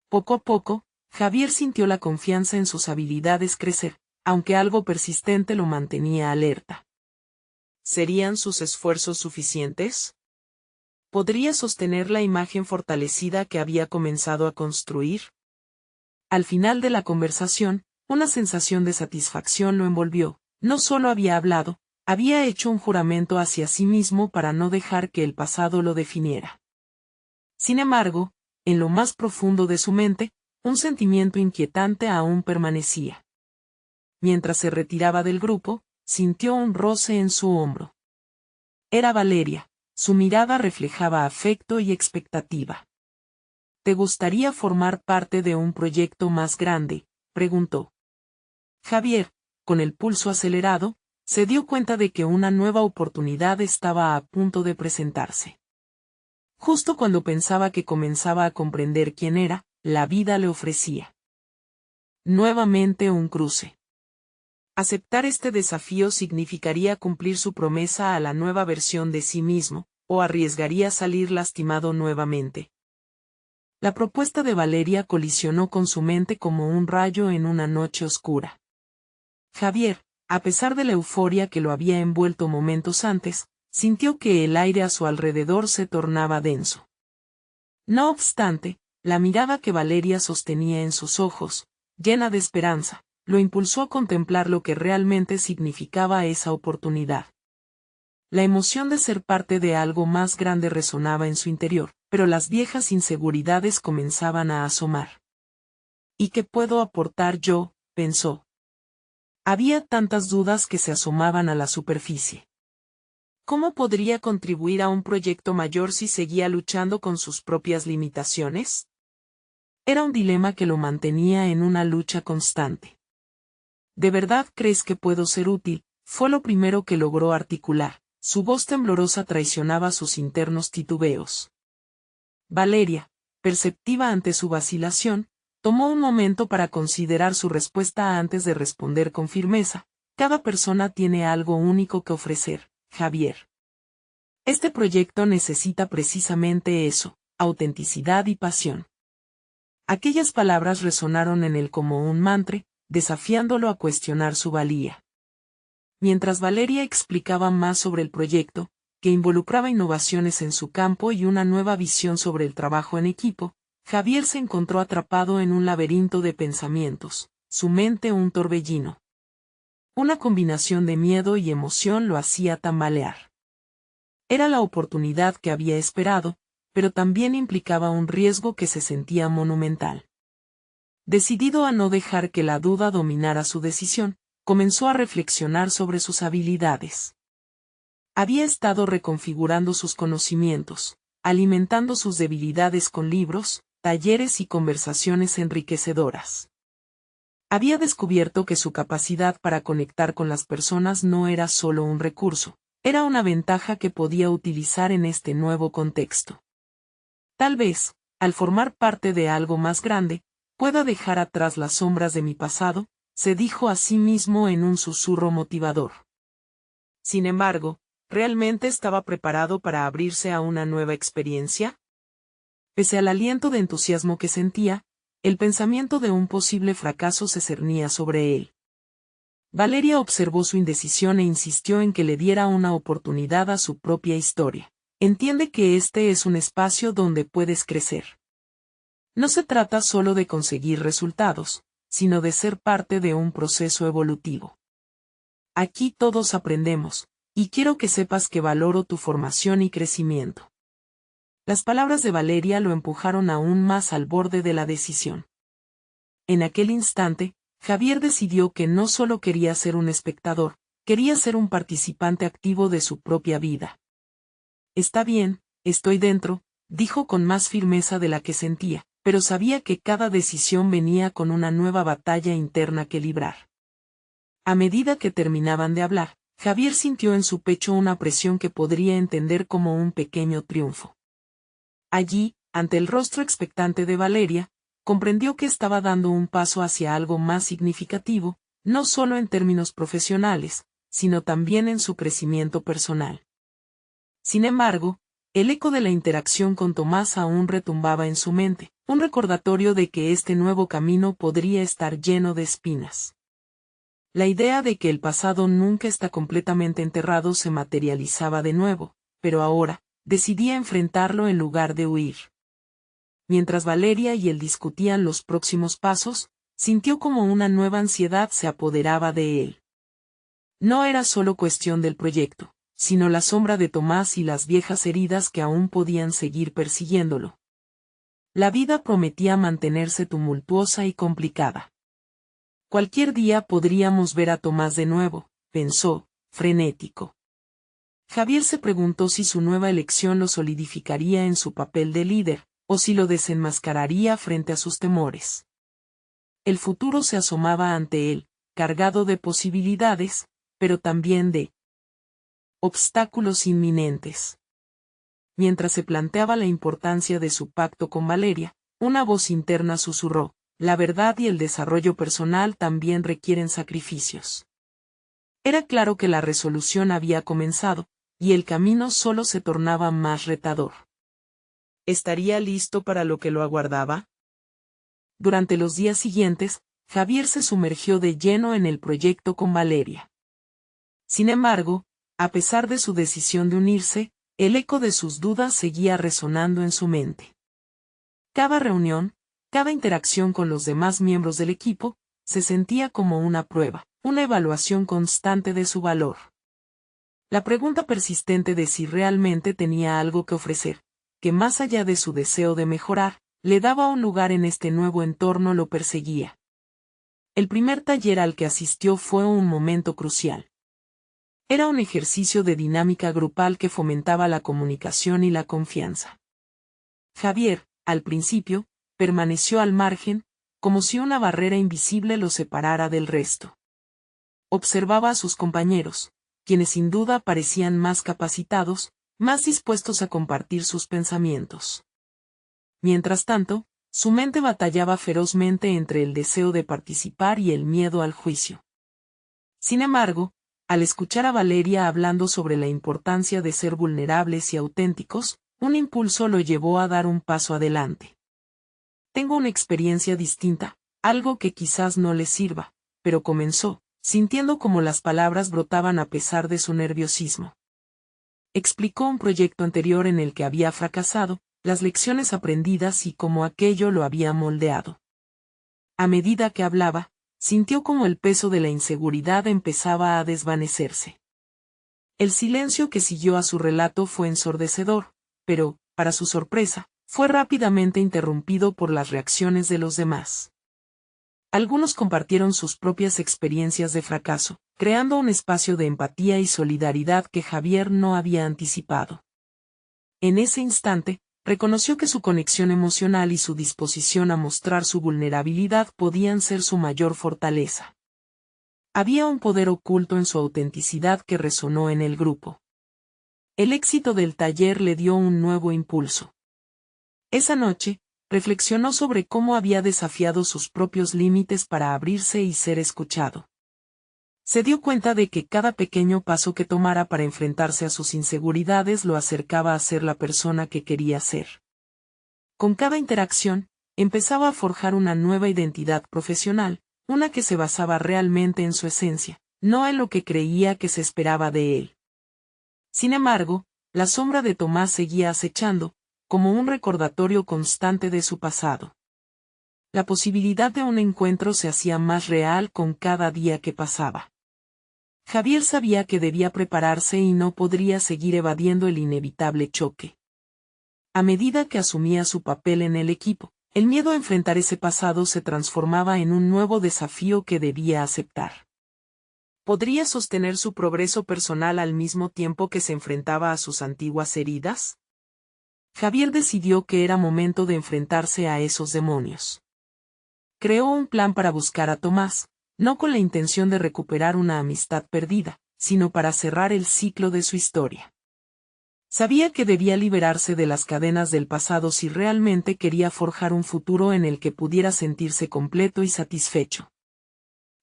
Poco a poco, Javier sintió la confianza en sus habilidades crecer, aunque algo persistente lo mantenía alerta. ¿Serían sus esfuerzos suficientes? ¿Podría sostener la imagen fortalecida que había comenzado a construir? Al final de la conversación, una sensación de satisfacción lo envolvió. No solo había hablado, había hecho un juramento hacia sí mismo para no dejar que el pasado lo definiera. Sin embargo, en lo más profundo de su mente, un sentimiento inquietante aún permanecía. Mientras se retiraba del grupo, sintió un roce en su hombro. Era Valeria, su mirada reflejaba afecto y expectativa. ¿Te gustaría formar parte de un proyecto más grande?, preguntó. Javier, con el pulso acelerado, se dio cuenta de que una nueva oportunidad estaba a punto de presentarse. Justo cuando pensaba que comenzaba a comprender quién era, la vida le ofrecía. nuevamente un cruce. Aceptar este desafío significaría cumplir su promesa a la nueva versión de sí mismo, o arriesgaría salir lastimado nuevamente. La propuesta de Valeria colisionó con su mente como un rayo en una noche oscura. Javier, a pesar de la euforia que lo había envuelto momentos antes, sintió que el aire a su alrededor se tornaba denso. No obstante, la mirada que Valeria sostenía en sus ojos, llena de esperanza, lo impulsó a contemplar lo que realmente significaba esa oportunidad. La emoción de ser parte de algo más grande resonaba en su interior, pero las viejas inseguridades comenzaban a asomar. ¿Y qué puedo aportar yo?, pensó. Había tantas dudas que se asomaban a la superficie. ¿Cómo podría contribuir a un proyecto mayor si seguía luchando con sus propias limitaciones? Era un dilema que lo mantenía en una lucha constante. ¿De verdad crees que puedo ser útil?, fue lo primero que logró articular. Su voz temblorosa traicionaba sus internos titubeos. Valeria, perceptiva ante su vacilación, tomó un momento para considerar su respuesta antes de responder con firmeza. Cada persona tiene algo único que ofrecer, Javier. Este proyecto necesita precisamente eso, autenticidad y pasión. Aquellas palabras resonaron en él como un mantra, desafiándolo a cuestionar su valía. Mientras Valeria explicaba más sobre el proyecto, que involucraba innovaciones en su campo y una nueva visión sobre el trabajo en equipo, Javier se encontró atrapado en un laberinto de pensamientos, su mente un torbellino. Una combinación de miedo y emoción lo hacía tambalear. Era la oportunidad que había esperado, pero también implicaba un riesgo que se sentía monumental. Decidido a no dejar que la duda dominara su decisión, comenzó a reflexionar sobre sus habilidades. Había estado reconfigurando sus conocimientos, alimentando sus debilidades con libros, talleres y conversaciones enriquecedoras. Había descubierto que su capacidad para conectar con las personas no era solo un recurso, era una ventaja que podía utilizar en este nuevo contexto. Tal vez, al formar parte de algo más grande, pueda dejar atrás las sombras de mi pasado, se dijo a sí mismo en un susurro motivador. Sin embargo, ¿realmente estaba preparado para abrirse a una nueva experiencia? Pese al aliento de entusiasmo que sentía, el pensamiento de un posible fracaso se cernía sobre él. Valeria observó su indecisión e insistió en que le diera una oportunidad a su propia historia. Entiende que este es un espacio donde puedes crecer. No se trata solo de conseguir resultados, sino de ser parte de un proceso evolutivo. Aquí todos aprendemos, y quiero que sepas que valoro tu formación y crecimiento. Las palabras de Valeria lo empujaron aún más al borde de la decisión. En aquel instante, Javier decidió que no solo quería ser un espectador, quería ser un participante activo de su propia vida. Está bien, estoy dentro, dijo con más firmeza de la que sentía, pero sabía que cada decisión venía con una nueva batalla interna que librar. A medida que terminaban de hablar, Javier sintió en su pecho una presión que podría entender como un pequeño triunfo. Allí, ante el rostro expectante de Valeria, comprendió que estaba dando un paso hacia algo más significativo, no solo en términos profesionales, sino también en su crecimiento personal. Sin embargo, el eco de la interacción con Tomás aún retumbaba en su mente, un recordatorio de que este nuevo camino podría estar lleno de espinas. La idea de que el pasado nunca está completamente enterrado se materializaba de nuevo, pero ahora, decidía enfrentarlo en lugar de huir. Mientras Valeria y él discutían los próximos pasos, sintió como una nueva ansiedad se apoderaba de él. No era solo cuestión del proyecto, sino la sombra de Tomás y las viejas heridas que aún podían seguir persiguiéndolo. La vida prometía mantenerse tumultuosa y complicada. Cualquier día podríamos ver a Tomás de nuevo, pensó, frenético. Javier se preguntó si su nueva elección lo solidificaría en su papel de líder, o si lo desenmascararía frente a sus temores. El futuro se asomaba ante él, cargado de posibilidades, pero también de obstáculos inminentes. Mientras se planteaba la importancia de su pacto con Valeria, una voz interna susurró, la verdad y el desarrollo personal también requieren sacrificios. Era claro que la resolución había comenzado, y el camino solo se tornaba más retador. ¿Estaría listo para lo que lo aguardaba? Durante los días siguientes, Javier se sumergió de lleno en el proyecto con Valeria. Sin embargo, a pesar de su decisión de unirse, el eco de sus dudas seguía resonando en su mente. Cada reunión, cada interacción con los demás miembros del equipo, se sentía como una prueba, una evaluación constante de su valor. La pregunta persistente de si realmente tenía algo que ofrecer, que más allá de su deseo de mejorar, le daba un lugar en este nuevo entorno lo perseguía. El primer taller al que asistió fue un momento crucial. Era un ejercicio de dinámica grupal que fomentaba la comunicación y la confianza. Javier, al principio, permaneció al margen, como si una barrera invisible lo separara del resto. Observaba a sus compañeros, quienes sin duda parecían más capacitados, más dispuestos a compartir sus pensamientos. Mientras tanto, su mente batallaba ferozmente entre el deseo de participar y el miedo al juicio. Sin embargo, al escuchar a Valeria hablando sobre la importancia de ser vulnerables y auténticos, un impulso lo llevó a dar un paso adelante. Tengo una experiencia distinta, algo que quizás no les sirva, pero comenzó, sintiendo como las palabras brotaban a pesar de su nerviosismo. Explicó un proyecto anterior en el que había fracasado, las lecciones aprendidas y cómo aquello lo había moldeado. A medida que hablaba, sintió como el peso de la inseguridad empezaba a desvanecerse. El silencio que siguió a su relato fue ensordecedor, pero, para su sorpresa, fue rápidamente interrumpido por las reacciones de los demás. Algunos compartieron sus propias experiencias de fracaso, creando un espacio de empatía y solidaridad que Javier no había anticipado. En ese instante, reconoció que su conexión emocional y su disposición a mostrar su vulnerabilidad podían ser su mayor fortaleza. Había un poder oculto en su autenticidad que resonó en el grupo. El éxito del taller le dio un nuevo impulso. Esa noche, reflexionó sobre cómo había desafiado sus propios límites para abrirse y ser escuchado. Se dio cuenta de que cada pequeño paso que tomara para enfrentarse a sus inseguridades lo acercaba a ser la persona que quería ser. Con cada interacción, empezaba a forjar una nueva identidad profesional, una que se basaba realmente en su esencia, no en lo que creía que se esperaba de él. Sin embargo, la sombra de Tomás seguía acechando, como un recordatorio constante de su pasado. La posibilidad de un encuentro se hacía más real con cada día que pasaba. Javier sabía que debía prepararse y no podría seguir evadiendo el inevitable choque. A medida que asumía su papel en el equipo, el miedo a enfrentar ese pasado se transformaba en un nuevo desafío que debía aceptar. ¿Podría sostener su progreso personal al mismo tiempo que se enfrentaba a sus antiguas heridas? Javier decidió que era momento de enfrentarse a esos demonios. Creó un plan para buscar a Tomás, no con la intención de recuperar una amistad perdida, sino para cerrar el ciclo de su historia. Sabía que debía liberarse de las cadenas del pasado si realmente quería forjar un futuro en el que pudiera sentirse completo y satisfecho.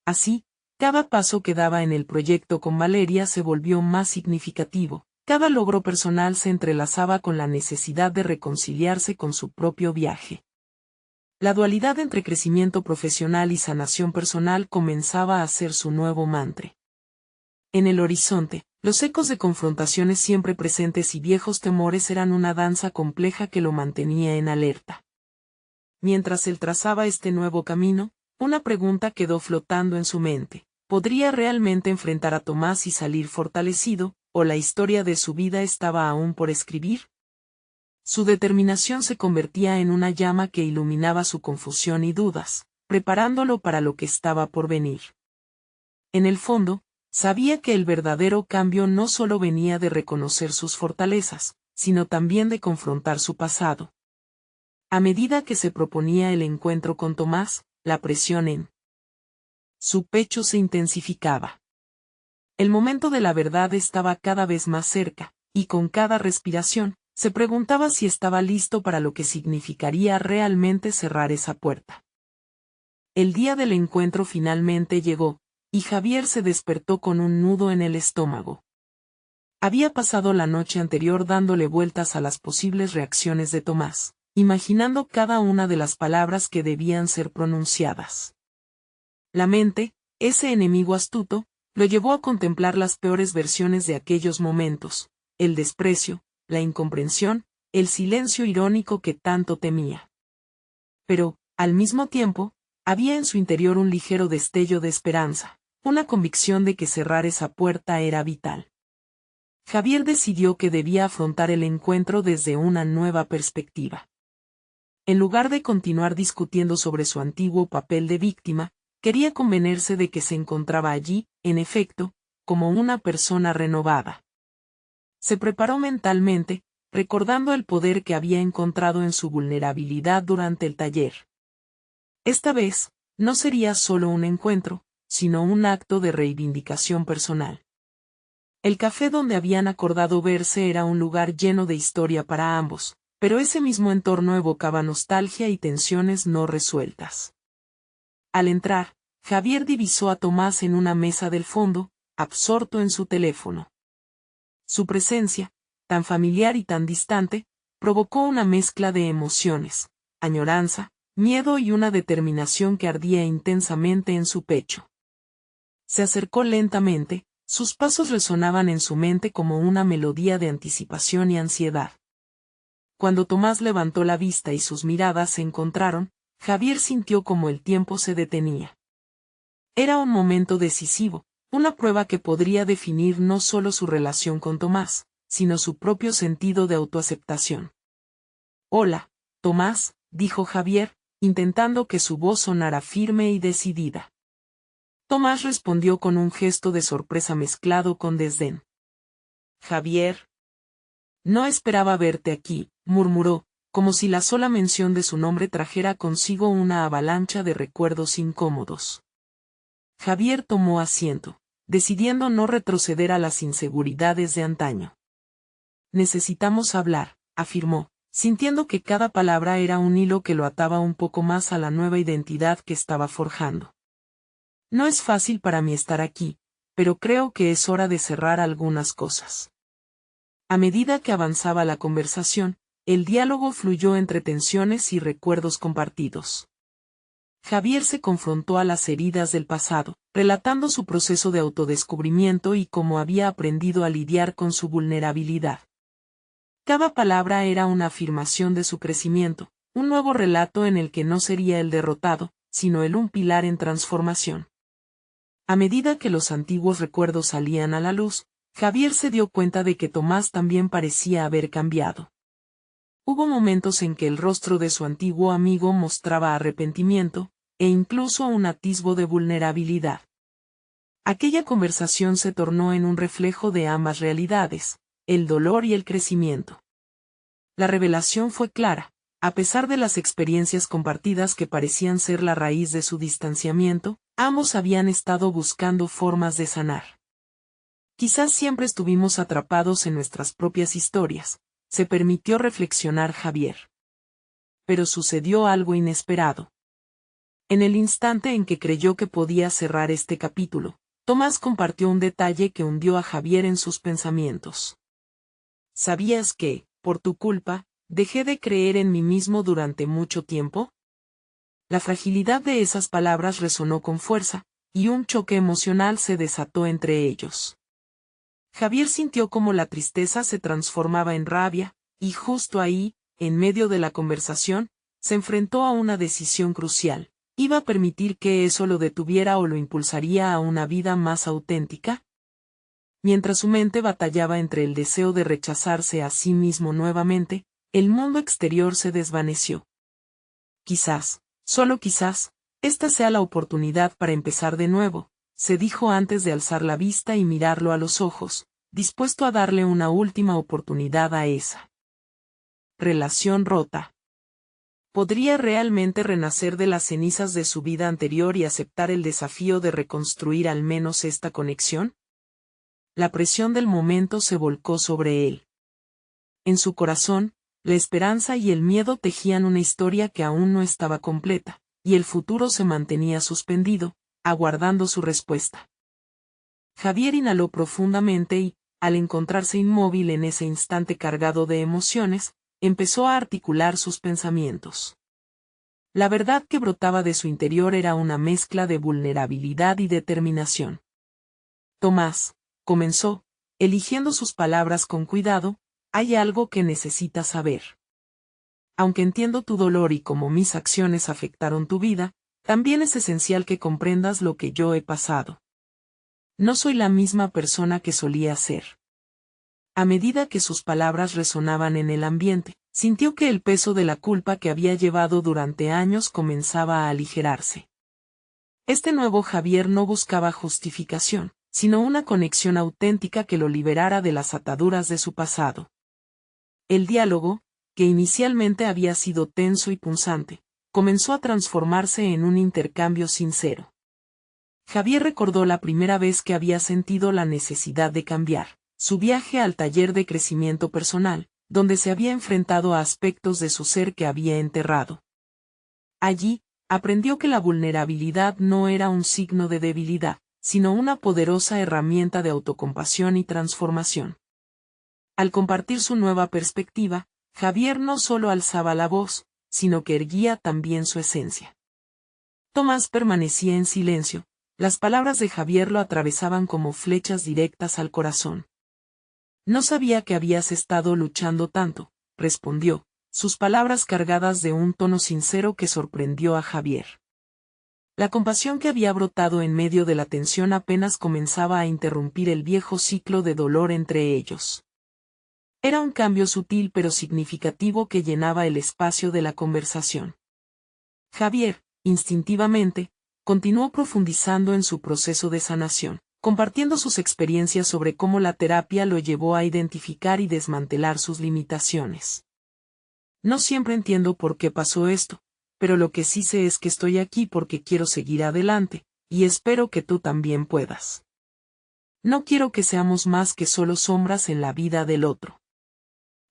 Así, cada paso que daba en el proyecto con Valeria se volvió más significativo. Cada logro personal se entrelazaba con la necesidad de reconciliarse con su propio viaje. La dualidad entre crecimiento profesional y sanación personal comenzaba a ser su nuevo mantra. En el horizonte, los ecos de confrontaciones siempre presentes y viejos temores eran una danza compleja que lo mantenía en alerta. Mientras él trazaba este nuevo camino, una pregunta quedó flotando en su mente. ¿Podría realmente enfrentar a Tomás y salir fortalecido? ¿O la historia de su vida estaba aún por escribir? Su determinación se convertía en una llama que iluminaba su confusión y dudas, preparándolo para lo que estaba por venir. En el fondo, sabía que el verdadero cambio no solo venía de reconocer sus fortalezas, sino también de confrontar su pasado. A medida que se proponía el encuentro con Tomás, la presión en su pecho se intensificaba. El momento de la verdad estaba cada vez más cerca, y con cada respiración, se preguntaba si estaba listo para lo que significaría realmente cerrar esa puerta. El día del encuentro finalmente llegó, y Javier se despertó con un nudo en el estómago. Había pasado la noche anterior dándole vueltas a las posibles reacciones de Tomás, imaginando cada una de las palabras que debían ser pronunciadas. La mente, ese enemigo astuto, lo llevó a contemplar las peores versiones de aquellos momentos, el desprecio, la incomprensión, el silencio irónico que tanto temía. Pero, al mismo tiempo, había en su interior un ligero destello de esperanza, una convicción de que cerrar esa puerta era vital. Javier decidió que debía afrontar el encuentro desde una nueva perspectiva. En lugar de continuar discutiendo sobre su antiguo papel de víctima, quería convencerse de que se encontraba allí, en efecto, como una persona renovada. Se preparó mentalmente, recordando el poder que había encontrado en su vulnerabilidad durante el taller. Esta vez, no sería solo un encuentro, sino un acto de reivindicación personal. El café donde habían acordado verse era un lugar lleno de historia para ambos, pero ese mismo entorno evocaba nostalgia y tensiones no resueltas. Al entrar, Javier divisó a Tomás en una mesa del fondo, absorto en su teléfono. Su presencia, tan familiar y tan distante, provocó una mezcla de emociones, añoranza, miedo y una determinación que ardía intensamente en su pecho. Se acercó lentamente, sus pasos resonaban en su mente como una melodía de anticipación y ansiedad. Cuando Tomás levantó la vista y sus miradas se encontraron, Javier sintió como el tiempo se detenía. Era un momento decisivo, una prueba que podría definir no solo su relación con Tomás, sino su propio sentido de autoaceptación. «Hola, Tomás», dijo Javier, intentando que su voz sonara firme y decidida. Tomás respondió con un gesto de sorpresa mezclado con desdén. «Javier. No esperaba verte aquí», murmuró, como si la sola mención de su nombre trajera consigo una avalancha de recuerdos incómodos. Javier tomó asiento, decidiendo no retroceder a las inseguridades de antaño. «Necesitamos hablar», afirmó, sintiendo que cada palabra era un hilo que lo ataba un poco más a la nueva identidad que estaba forjando. «No es fácil para mí estar aquí, pero creo que es hora de cerrar algunas cosas». A medida que avanzaba la conversación, el diálogo fluyó entre tensiones y recuerdos compartidos. Javier se confrontó a las heridas del pasado, relatando su proceso de autodescubrimiento y cómo había aprendido a lidiar con su vulnerabilidad. Cada palabra era una afirmación de su crecimiento, un nuevo relato en el que no sería el derrotado, sino un pilar en transformación. A medida que los antiguos recuerdos salían a la luz, Javier se dio cuenta de que Tomás también parecía haber cambiado. Hubo momentos en que el rostro de su antiguo amigo mostraba arrepentimiento, e incluso un atisbo de vulnerabilidad. Aquella conversación se tornó en un reflejo de ambas realidades, el dolor y el crecimiento. La revelación fue clara, a pesar de las experiencias compartidas que parecían ser la raíz de su distanciamiento, ambos habían estado buscando formas de sanar. Quizás siempre estuvimos atrapados en nuestras propias historias, se permitió reflexionar Javier. Pero sucedió algo inesperado. En el instante en que creyó que podía cerrar este capítulo, Tomás compartió un detalle que hundió a Javier en sus pensamientos. ¿Sabías que, por tu culpa, dejé de creer en mí mismo durante mucho tiempo? La fragilidad de esas palabras resonó con fuerza, y un choque emocional se desató entre ellos. Javier sintió como la tristeza se transformaba en rabia, y justo ahí, en medio de la conversación, se enfrentó a una decisión crucial. ¿Iba a permitir que eso lo detuviera o lo impulsaría a una vida más auténtica? Mientras su mente batallaba entre el deseo de rechazarse a sí mismo nuevamente, el mundo exterior se desvaneció. Quizás, solo quizás, esta sea la oportunidad para empezar de nuevo, se dijo antes de alzar la vista y mirarlo a los ojos, dispuesto a darle una última oportunidad a esa relación rota. ¿Podría realmente renacer de las cenizas de su vida anterior y aceptar el desafío de reconstruir al menos esta conexión? La presión del momento se volcó sobre él. En su corazón, la esperanza y el miedo tejían una historia que aún no estaba completa, y el futuro se mantenía suspendido, aguardando su respuesta. Javier inhaló profundamente y, al encontrarse inmóvil en ese instante cargado de emociones, empezó a articular sus pensamientos. La verdad que brotaba de su interior era una mezcla de vulnerabilidad y determinación. Tomás, comenzó, eligiendo sus palabras con cuidado, hay algo que necesitas saber. Aunque entiendo tu dolor y cómo mis acciones afectaron tu vida, también es esencial que comprendas lo que yo he pasado. No soy la misma persona que solía ser. A medida que sus palabras resonaban en el ambiente, sintió que el peso de la culpa que había llevado durante años comenzaba a aligerarse. Este nuevo Javier no buscaba justificación, sino una conexión auténtica que lo liberara de las ataduras de su pasado. El diálogo, que inicialmente había sido tenso y punzante, comenzó a transformarse en un intercambio sincero. Javier recordó la primera vez que había sentido la necesidad de cambiar, su viaje al taller de crecimiento personal, donde se había enfrentado a aspectos de su ser que había enterrado. Allí, aprendió que la vulnerabilidad no era un signo de debilidad, sino una poderosa herramienta de autocompasión y transformación. Al compartir su nueva perspectiva, Javier no solo alzaba la voz, sino que erguía también su esencia. Tomás permanecía en silencio, las palabras de Javier lo atravesaban como flechas directas al corazón. No sabía que habías estado luchando tanto, respondió, sus palabras cargadas de un tono sincero que sorprendió a Javier. La compasión que había brotado en medio de la tensión apenas comenzaba a interrumpir el viejo ciclo de dolor entre ellos. Era un cambio sutil pero significativo que llenaba el espacio de la conversación. Javier, instintivamente, continuó profundizando en su proceso de sanación, compartiendo sus experiencias sobre cómo la terapia lo llevó a identificar y desmantelar sus limitaciones. No siempre entiendo por qué pasó esto, pero lo que sí sé es que estoy aquí porque quiero seguir adelante, y espero que tú también puedas. No quiero que seamos más que solo sombras en la vida del otro.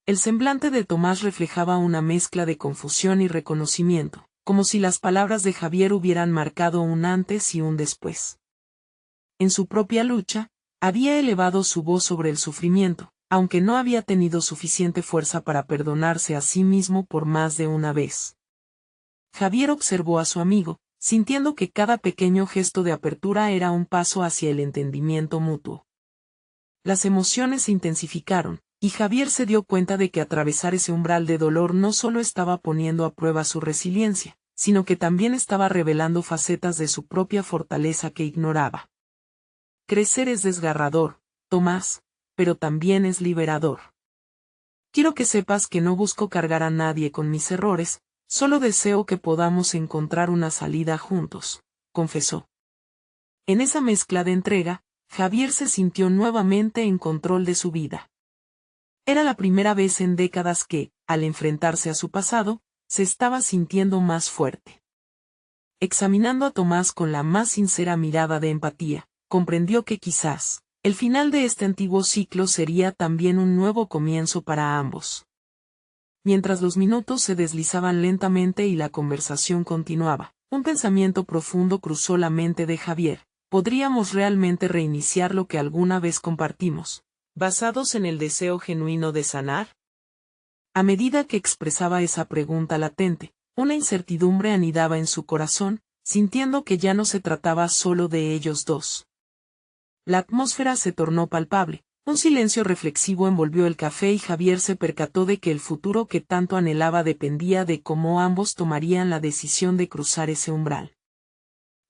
El semblante de Tomás reflejaba una mezcla de confusión y reconocimiento, como si las palabras de Javier hubieran marcado un antes y un después. En su propia lucha, había elevado su voz sobre el sufrimiento, aunque no había tenido suficiente fuerza para perdonarse a sí mismo por más de una vez. Javier observó a su amigo, sintiendo que cada pequeño gesto de apertura era un paso hacia el entendimiento mutuo. Las emociones se intensificaron, y Javier se dio cuenta de que atravesar ese umbral de dolor no solo estaba poniendo a prueba su resiliencia, sino que también estaba revelando facetas de su propia fortaleza que ignoraba. Crecer es desgarrador, Tomás, pero también es liberador. Quiero que sepas que no busco cargar a nadie con mis errores, solo deseo que podamos encontrar una salida juntos, confesó. En esa mezcla de entrega, Javier se sintió nuevamente en control de su vida. Era la primera vez en décadas que, al enfrentarse a su pasado, se estaba sintiendo más fuerte. Examinando a Tomás con la más sincera mirada de empatía, comprendió que quizás, el final de este antiguo ciclo sería también un nuevo comienzo para ambos. Mientras los minutos se deslizaban lentamente y la conversación continuaba, un pensamiento profundo cruzó la mente de Javier. ¿Podríamos realmente reiniciar lo que alguna vez compartimos, basados en el deseo genuino de sanar? A medida que expresaba esa pregunta latente, una incertidumbre anidaba en su corazón, sintiendo que ya no se trataba solo de ellos dos. La atmósfera se tornó palpable, un silencio reflexivo envolvió el café y Javier se percató de que el futuro que tanto anhelaba dependía de cómo ambos tomarían la decisión de cruzar ese umbral.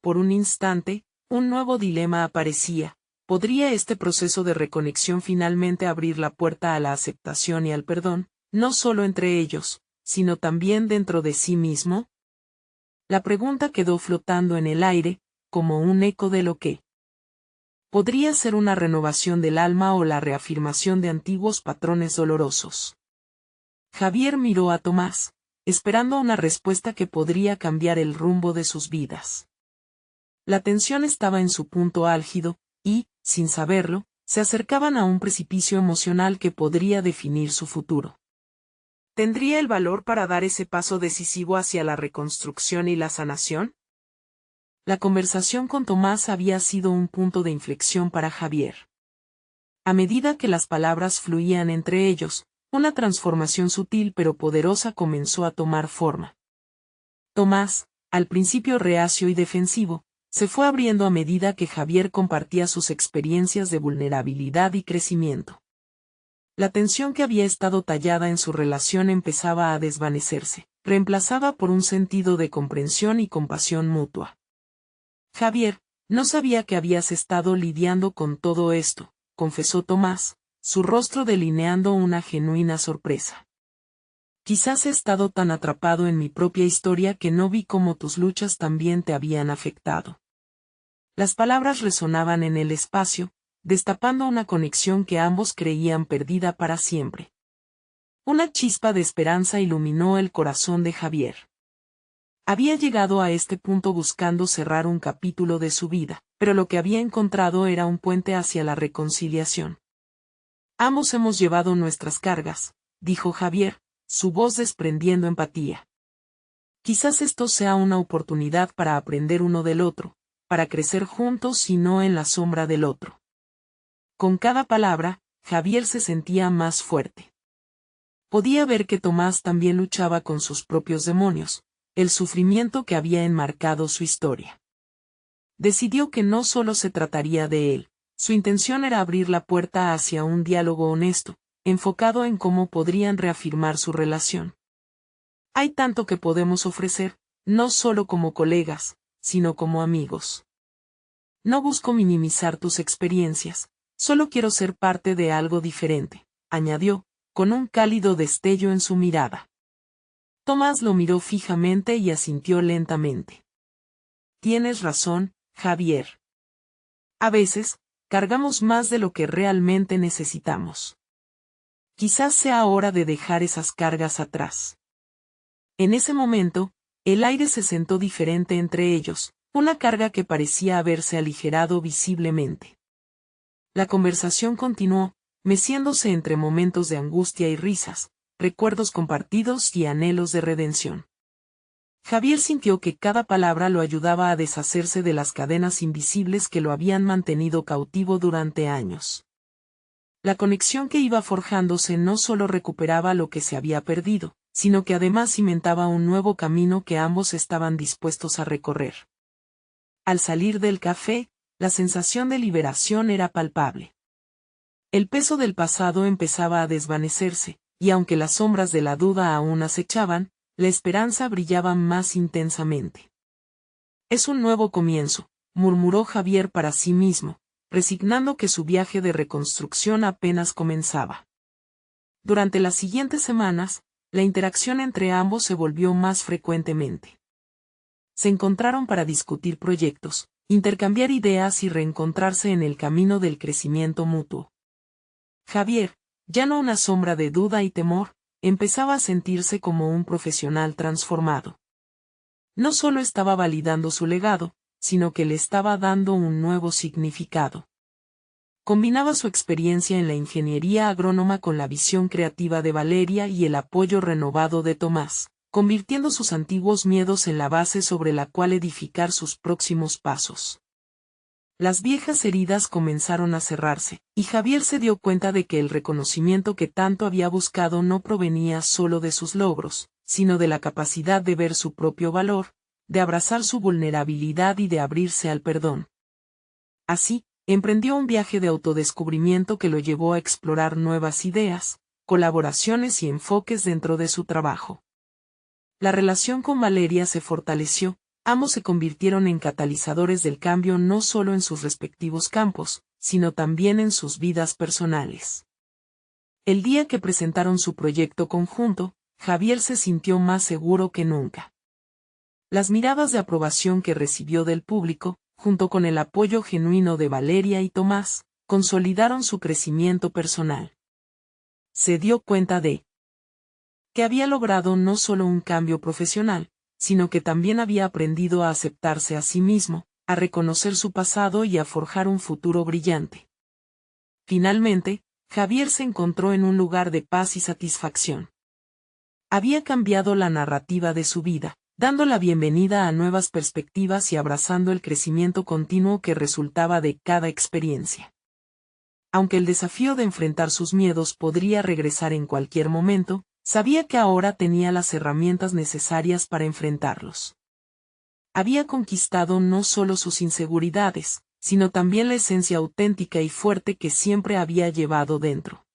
Por un instante, un nuevo dilema aparecía. ¿Podría este proceso de reconexión finalmente abrir la puerta a la aceptación y al perdón, no solo entre ellos, sino también dentro de sí mismo? La pregunta quedó flotando en el aire, como un eco de lo que podría ser una renovación del alma o la reafirmación de antiguos patrones dolorosos. Javier miró a Tomás, esperando una respuesta que podría cambiar el rumbo de sus vidas. La tensión estaba en su punto álgido, y, sin saberlo, se acercaban a un precipicio emocional que podría definir su futuro. ¿Tendría el valor para dar ese paso decisivo hacia la reconstrucción y la sanación? La conversación con Tomás había sido un punto de inflexión para Javier. A medida que las palabras fluían entre ellos, una transformación sutil pero poderosa comenzó a tomar forma. Tomás, al principio reacio y defensivo, se fue abriendo a medida que Javier compartía sus experiencias de vulnerabilidad y crecimiento. La tensión que había estado tallada en su relación empezaba a desvanecerse, reemplazada por un sentido de comprensión y compasión mutua. Javier, no sabía que habías estado lidiando con todo esto, confesó Tomás, su rostro delineando una genuina sorpresa. Quizás he estado tan atrapado en mi propia historia que no vi cómo tus luchas también te habían afectado. Las palabras resonaban en el espacio, destapando una conexión que ambos creían perdida para siempre. Una chispa de esperanza iluminó el corazón de Javier. Había llegado a este punto buscando cerrar un capítulo de su vida, pero lo que había encontrado era un puente hacia la reconciliación. Ambos hemos llevado nuestras cargas, dijo Javier, su voz desprendiendo empatía. Quizás esto sea una oportunidad para aprender uno del otro, para crecer juntos y no en la sombra del otro. Con cada palabra, Javier se sentía más fuerte. Podía ver que Tomás también luchaba con sus propios demonios, el sufrimiento que había enmarcado su historia. Decidió que no solo se trataría de él, su intención era abrir la puerta hacia un diálogo honesto, enfocado en cómo podrían reafirmar su relación. Hay tanto que podemos ofrecer, no solo como colegas, sino como amigos. No busco minimizar tus experiencias, solo quiero ser parte de algo diferente, añadió, con un cálido destello en su mirada. Tomás lo miró fijamente y asintió lentamente. Tienes razón, Javier. A veces, cargamos más de lo que realmente necesitamos. Quizás sea hora de dejar esas cargas atrás. En ese momento, el aire se sentó diferente entre ellos, una carga que parecía haberse aligerado visiblemente. La conversación continuó, meciéndose entre momentos de angustia y risas, recuerdos compartidos y anhelos de redención. Javier sintió que cada palabra lo ayudaba a deshacerse de las cadenas invisibles que lo habían mantenido cautivo durante años. La conexión que iba forjándose no solo recuperaba lo que se había perdido, sino que además cimentaba un nuevo camino que ambos estaban dispuestos a recorrer. Al salir del café, la sensación de liberación era palpable. El peso del pasado empezaba a desvanecerse, y aunque las sombras de la duda aún acechaban, la esperanza brillaba más intensamente. Es un nuevo comienzo, murmuró Javier para sí mismo, resignando que su viaje de reconstrucción apenas comenzaba. Durante las siguientes semanas, la interacción entre ambos se volvió más frecuentemente. Se encontraron para discutir proyectos, intercambiar ideas y reencontrarse en el camino del crecimiento mutuo. Javier, ya no una sombra de duda y temor, empezaba a sentirse como un profesional transformado. No solo estaba validando su legado, sino que le estaba dando un nuevo significado. Combinaba su experiencia en la ingeniería agrónoma con la visión creativa de Valeria y el apoyo renovado de Tomás, convirtiendo sus antiguos miedos en la base sobre la cual edificar sus próximos pasos. Las viejas heridas comenzaron a cerrarse, y Javier se dio cuenta de que el reconocimiento que tanto había buscado no provenía solo de sus logros, sino de la capacidad de ver su propio valor, de abrazar su vulnerabilidad y de abrirse al perdón. Así, emprendió un viaje de autodescubrimiento que lo llevó a explorar nuevas ideas, colaboraciones y enfoques dentro de su trabajo. La relación con Valeria se fortaleció, ambos se convirtieron en catalizadores del cambio no solo en sus respectivos campos, sino también en sus vidas personales. El día que presentaron su proyecto conjunto, Javier se sintió más seguro que nunca. Las miradas de aprobación que recibió del público, junto con el apoyo genuino de Valeria y Tomás, consolidaron su crecimiento personal. Se dio cuenta de que había logrado no solo un cambio profesional, sino que también había aprendido a aceptarse a sí mismo, a reconocer su pasado y a forjar un futuro brillante. Finalmente, Javier se encontró en un lugar de paz y satisfacción. Había cambiado la narrativa de su vida, dando la bienvenida a nuevas perspectivas y abrazando el crecimiento continuo que resultaba de cada experiencia. Aunque el desafío de enfrentar sus miedos podría regresar en cualquier momento, sabía que ahora tenía las herramientas necesarias para enfrentarlos. Había conquistado no solo sus inseguridades, sino también la esencia auténtica y fuerte que siempre había llevado dentro.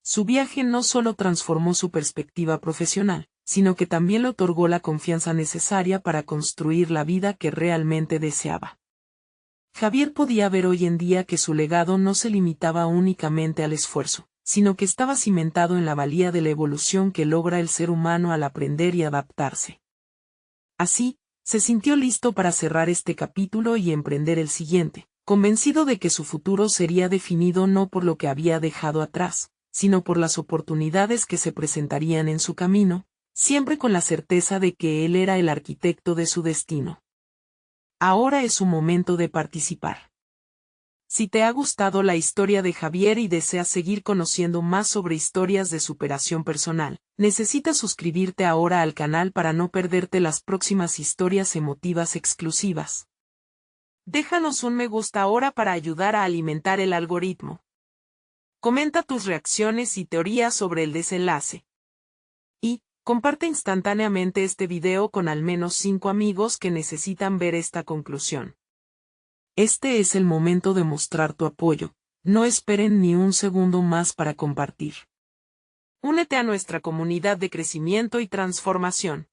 Su viaje no solo transformó su perspectiva profesional, sino que también le otorgó la confianza necesaria para construir la vida que realmente deseaba. Javier podía ver hoy en día que su legado no se limitaba únicamente al esfuerzo, sino que estaba cimentado en la valía de la evolución que logra el ser humano al aprender y adaptarse. Así, se sintió listo para cerrar este capítulo y emprender el siguiente, convencido de que su futuro sería definido no por lo que había dejado atrás, sino por las oportunidades que se presentarían en su camino, siempre con la certeza de que él era el arquitecto de su destino. Ahora es su momento de participar. Si te ha gustado la historia de Javier y deseas seguir conociendo más sobre historias de superación personal, necesitas suscribirte ahora al canal para no perderte las próximas historias emotivas exclusivas. Déjanos un me gusta ahora para ayudar a alimentar el algoritmo. Comenta tus reacciones y teorías sobre el desenlace. Y, comparte instantáneamente este video con al menos 5 amigos que necesitan ver esta conclusión. Este es el momento de mostrar tu apoyo, no esperen ni un segundo más para compartir. Únete a nuestra comunidad de crecimiento y transformación.